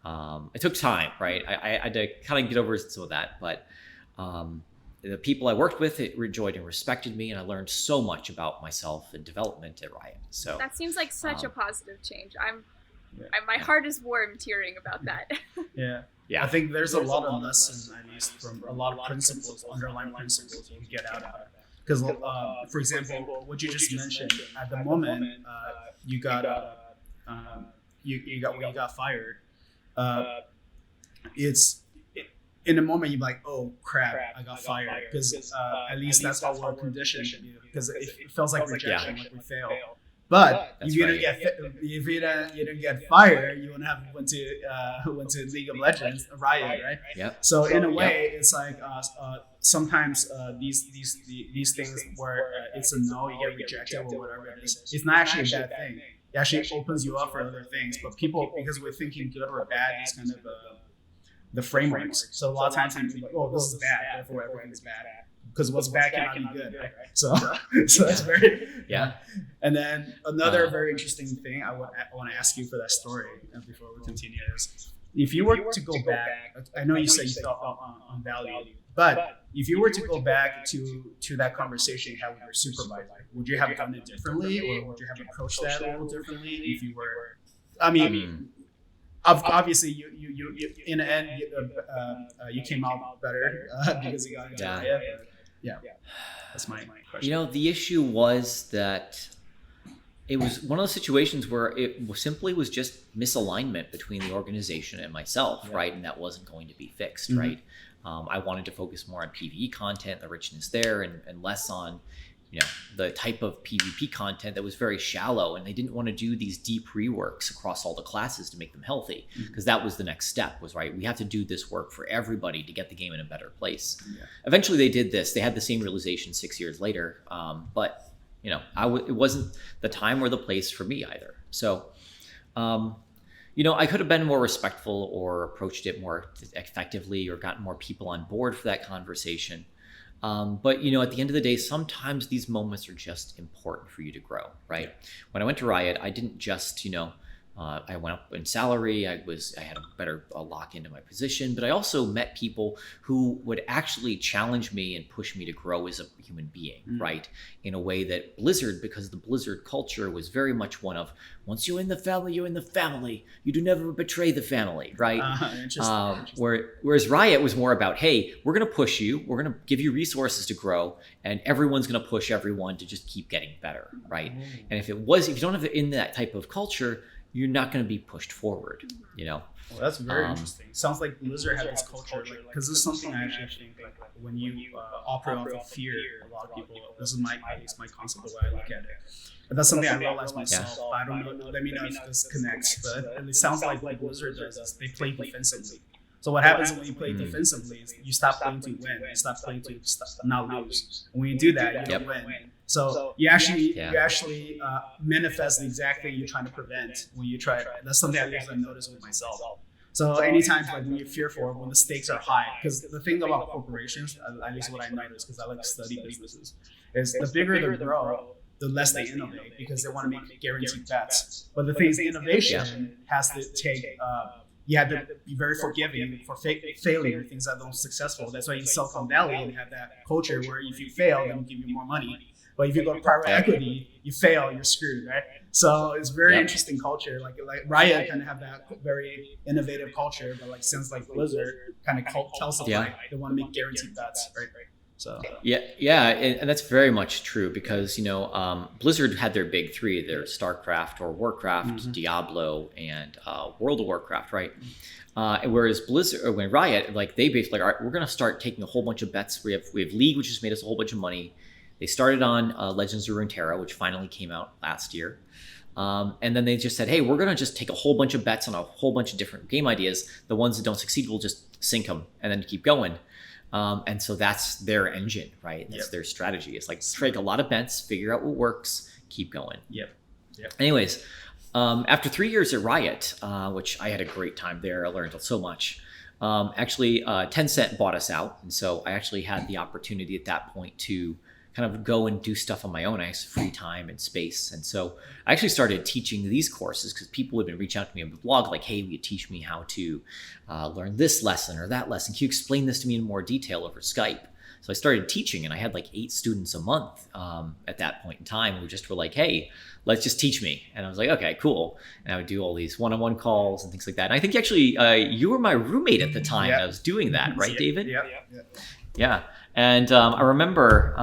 It took time, right? I had to kind of get over some of that. But the people I worked with enjoyed and respected me, and I learned so much about myself and development at Riot. So that seems like such a positive change. My heart is warm tearing about that. Yeah, I think there's a lot of lessons, at least from a lot of principles, underlying principles you get out of it. Because, for example, what you just mentioned, at the moment, you got fired. It's in the moment you're like, oh crap, I got fired, because at least that's how we're conditioned. Because it feels like rejection, like we failed. But if you didn't get fired, you wouldn't have went to League of Legends, Riot, right? Yep. So in a way, it's like sometimes these things where it's a no, you get rejected or whatever it is. It's not actually a bad thing. It actually opens you up for other things. But people, because we're thinking good or bad, is kind of the frameworks. So a lot of times people are like, oh, this is bad, therefore everything's bad. Because what's bad cannot be good, right? So that's very And then another very interesting thing I want to ask you for that story before we continue is, if you were to go back, I know you said you felt unvalued, but if you were to go back to that conversation you had with your supervisor, would you have done it differently, or would you have approached that a little differently? If you were, obviously you in the end you came out better because you got into it. Yeah, that's my question. The issue was that it was one of those situations where it simply was just misalignment between the organization and myself, right? And that wasn't going to be fixed, right? I wanted to focus more on PvE content, the richness there, and less on the type of PvP content that was very shallow, and they didn't want to do these deep reworks across all the classes to make them healthy, because that was the next step, was right, we have to do this work for everybody to get the game in a better place. Eventually they did this. They had the same realization 6 years later, but it wasn't the time or the place for me either. So I could have been more respectful or approached it more effectively or gotten more people on board for that conversation. But at the end of the day, sometimes these moments are just important for you to grow, right? When I went to Riot, I didn't just, I went up in salary. I had a better lock into my position, but I also met people who would actually challenge me and push me to grow as a human being, right? In a way that Blizzard, because the Blizzard culture was very much one of, once you're in the family, you're in the family. You do never betray the family, right? Interesting. Whereas Riot was more about, hey, we're going to push you. We're going to give you resources to grow, and everyone's going to push everyone to just keep getting better, right? And if you don't have it in that type of culture, you're not going to be pushed forward, Well, that's very interesting. Sounds like Blizzard had this culture, because this is something I actually think, like when you operate off of fear, a lot of people, this is my concept, the way I look at it. But that's something I realized myself. I don't know, let me know if this connects, but it sounds like what Blizzard does is they play defensively. So what happens when you play defensively is you stop playing to win, you stop playing to not lose. And when you do that, you don't win. So you actually manifest the exact thing you're trying to prevent when you try. That's something I noticed with myself. So anytime like when you're fearful, when the stakes are high, because the thing about corporations, at least what I noticed, because I like to study businesses, is the bigger they grow, the less they innovate because they want to make guaranteed bets. But the thing is, innovation has to take. You have to be very forgiving for failure, things that don't successful. That's why in Silicon Valley you have that culture where if you fail, then we give you more money. But if you go to private equity, you fail, you're screwed, right? So it's very interesting culture. Like Riot kind of have that very innovative culture, but since Blizzard kind of calcify, they want to make guaranteed bets, right? So and that's very much true because Blizzard had their big three: their StarCraft or Warcraft, Diablo, and World of Warcraft, right? Whereas Blizzard, or when Riot, they basically all right, we're going to start taking a whole bunch of bets. We have League, which has made us a whole bunch of money. They started on Legends of Runeterra, which finally came out last year. And then they just said, hey, we're going to just take a whole bunch of bets on a whole bunch of different game ideas. The ones that don't succeed, we'll just sink them and then keep going. And so that's their engine, right? That's their strategy. It's take a lot of bets, figure out what works, keep going. Anyways, after 3 years at Riot, which I had a great time there, I learned so much. Actually, Tencent bought us out. And so I actually had the opportunity at that point to kind of go and do stuff on my own. I had free time and space. And so I actually started teaching these courses because people had been reaching out to me on the blog like, hey, will you teach me how to learn this lesson or that lesson? Can you explain this to me in more detail over Skype? So I started teaching and I had 8 students a month at that point in time who just were like, hey, let's just teach me. And I was like, okay, cool. And I would do all these one-on-one calls and things like that. And I think actually you were my roommate at the time when I was doing that, right, David? Yeah. And I remember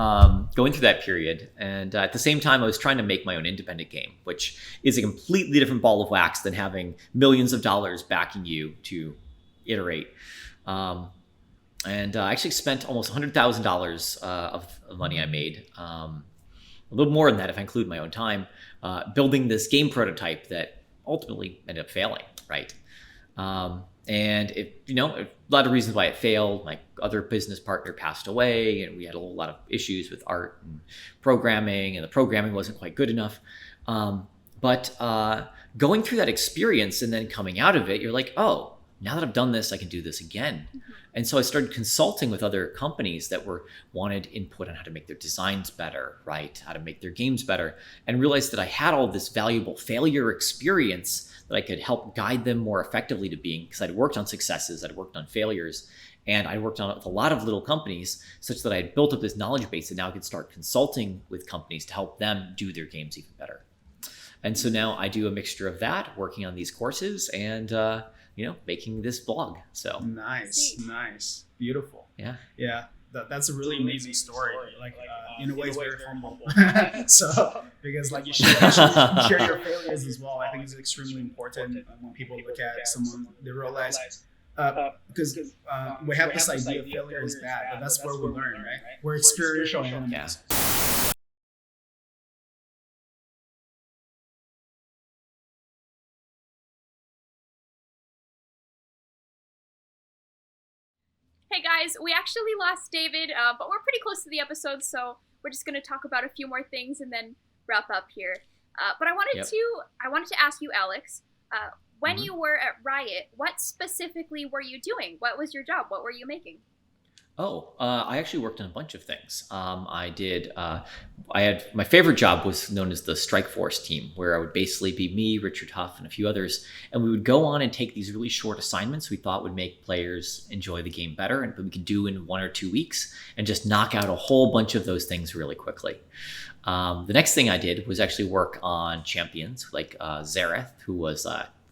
going through that period. And at the same time, I was trying to make my own independent game, which is a completely different ball of wax than having millions of dollars backing you to iterate. And I actually spent almost $100,000 of money I made, a little more than that if I include my own time, building this game prototype that ultimately ended up failing, right? And a lot of reasons why it failed. My other business partner passed away, and we had a lot of issues with art and programming, and the programming wasn't quite good enough. But going through that experience and then coming out of it, you're like, oh, now that I've done this, I can do this again. And so I started consulting with other companies that wanted input on how to make their designs better, right? How to make their games better, and realized that I had all this valuable failure experience that I could help guide them more effectively to being, because I'd worked on successes, I'd worked on failures, and I worked on with a lot of little companies such that I had built up this knowledge base and now I could start consulting with companies to help them do their games even better. And so now I do a mixture of that, working on these courses and, making this blog. So nice, beautiful. Yeah. That's a really amazing story. In a way, it's very humble. So, because you share your failures as well. I think it's extremely important when people look at someone, they realize because we have this idea of failure is bad, but that's where we learn, right? We're experiential animals. Hey guys, we actually lost David, but we're pretty close to the episode, so we're just going to talk about a few more things and then wrap up here. But I wanted to ask you, Alex, when you were at Riot, what specifically were you doing? What was your job? What were you making? I actually worked on a bunch of things. I had my favorite job was known as the Strike Force team, where I would basically be me, Richard Huff, and a few others, and we would go on and take these really short assignments we thought would make players enjoy the game better, and we could do in 1 or 2 weeks, and just knock out a whole bunch of those things really quickly. The next thing I did was actually work on champions like Xerath, who was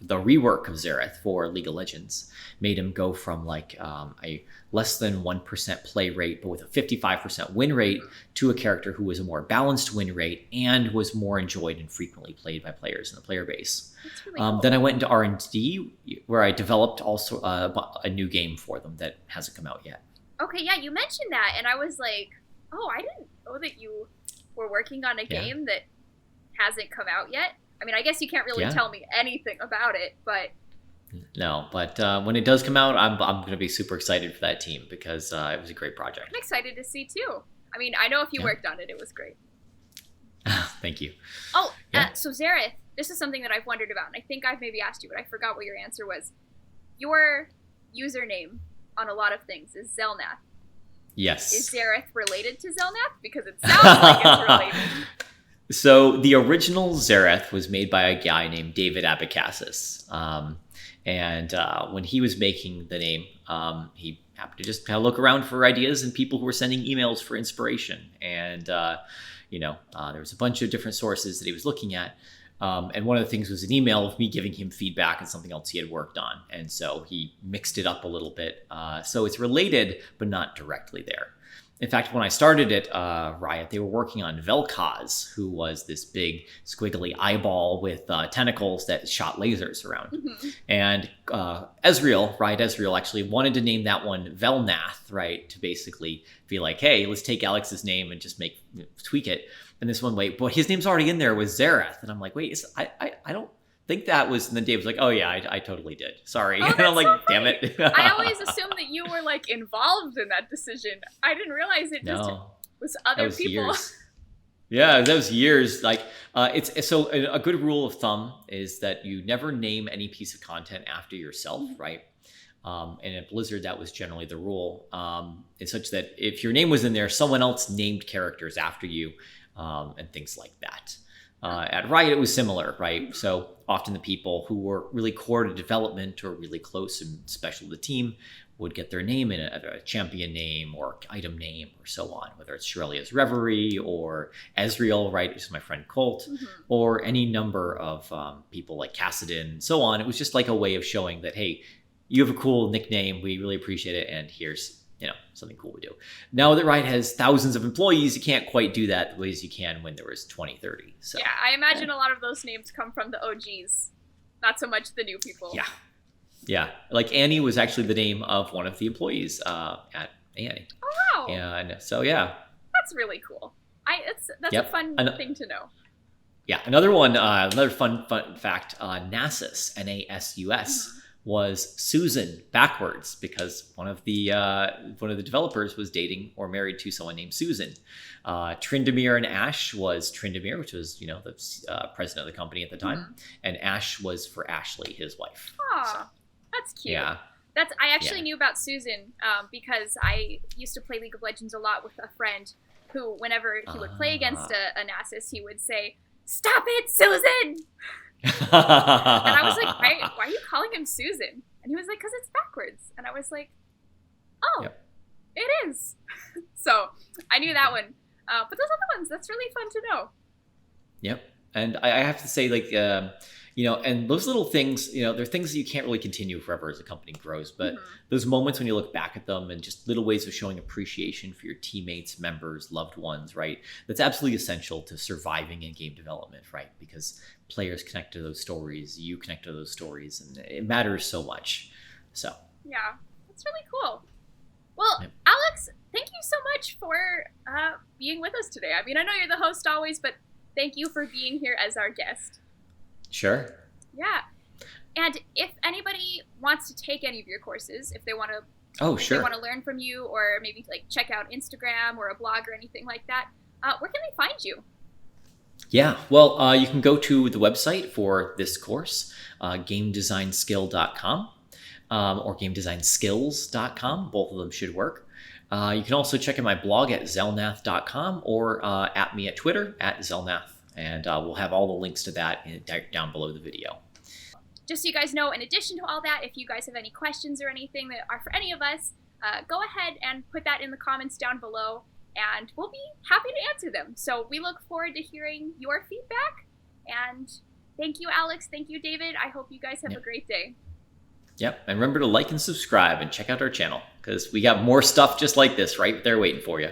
the rework of Xerath for League of Legends. Made him go from like a less than 1% play rate, but with a 55% win rate, to a character who was a more balanced win rate and was more enjoyed and frequently played by players in the player base. That's really cool. Then I went into R&D, where I developed also a new game for them that hasn't come out yet. Okay, yeah, you mentioned that, and I was like, oh, I didn't know that you were working on a game that hasn't come out yet. I mean, I guess you can't really tell me anything about it, but... No, but when it does come out, I'm going to be super excited for that team because it was a great project. I'm excited to see, too. I mean, I know if you worked on it, it was great. Thank you. Oh, so Xerath, this is something that I've wondered about, and I think I've maybe asked you, but I forgot what your answer was. Your username on a lot of things is Xelnath. Yes. Is Xerath related to Xelnath? Because it sounds like it's related. So the original Xerath was made by a guy named David Abacassis. And when he was making the name, he happened to just kind of look around for ideas and people who were sending emails for inspiration. And, there was a bunch of different sources that he was looking at. And one of the things was an email of me giving him feedback on something else he had worked on. And so he mixed it up a little bit. So it's related, but not directly there. In fact, when I started at Riot, they were working on Vel'Koz, who was this big squiggly eyeball with tentacles that shot lasers around. Mm-hmm. And Riot Ezreal actually wanted to name that one Vel'Nath, right? To basically be like, hey, let's take Alex's name and just tweak it. And this one, but his name's already in there with Xerath. And I'm like, wait, I don't think that was, and then Dave was like, oh yeah, I totally did. Sorry. And I'm like, so damn it. I always assumed that you were like involved in that decision. I didn't realize it was other people. Years. Yeah, that was years. Like so a good rule of thumb is that you never name any piece of content after yourself, right? And at Blizzard, that was generally the rule. It's such that if your name was in there, someone else named characters after you, and things like that. At Riot, it was similar, right? So often the people who were really core to development or really close and special to the team would get their name in a champion name or item name or so on, whether it's Shurelia's Reverie or Ezreal, right, which is my friend Colt, or any number of people like Kassadin and so on. It was just like a way of showing that, hey, you have a cool nickname, we really appreciate it, and here's something cool we do. Now that Riot has thousands of employees, you can't quite do that the way as you can when there was 20, 30. So yeah, I imagine a lot of those names come from the OGs, not so much the new people. Yeah. Like Annie was actually the name of one of the employees at Annie. Oh wow! And so yeah, that's really cool. That's a fun thing to know. Yeah, another one, another fun fact: Nasus, Nasus. Was Susan backwards because one of the developers was dating or married to someone named Susan. Tryndamere and Ashe was Tryndamere, which was the president of the company at the time, and Ashe was for Ashley, his wife. Aw, that's cute. Yeah, I actually knew about Susan because I used to play League of Legends a lot with a friend who, whenever he would play against a Nasus, he would say, "Stop it, Susan!" And I was like, why are you calling him Susan? And he was like, because it's backwards. And I was like, oh, It is. So I knew that one. But those other ones, that's really fun to know. Yep. And I have to say, and those little things, they're things that you can't really continue forever as a company grows. But those moments when you look back at them and just little ways of showing appreciation for your teammates, members, loved ones, right? That's absolutely essential to surviving in game development, right? Because players connect to those stories, you connect to those stories, and it matters so much. So yeah, that's really cool. Well, Alex, thank you so much for being with us today. I mean, I know you're the host always, but thank you for being here as our guest. Sure. Yeah. And if anybody wants to take any of your courses, if they want to they want to learn from you or maybe check out Instagram or a blog or anything like that, where can they find you? Yeah, well, you can go to the website for this course, gamedesignsskill.com or gamedesignsskills.com. Both of them should work. You can also check out my blog at zelnath.com or at me at Twitter at zelnath. And we'll have all the links to that down below the video. Just so you guys know, in addition to all that, if you guys have any questions or anything that are for any of us, go ahead and put that in the comments down below, and we'll be happy to answer them. So we look forward to hearing your feedback. And thank you, Alex. Thank you, David. I hope you guys have a great day. Yep. And remember to like and subscribe and check out our channel because we got more stuff just like this right there waiting for you.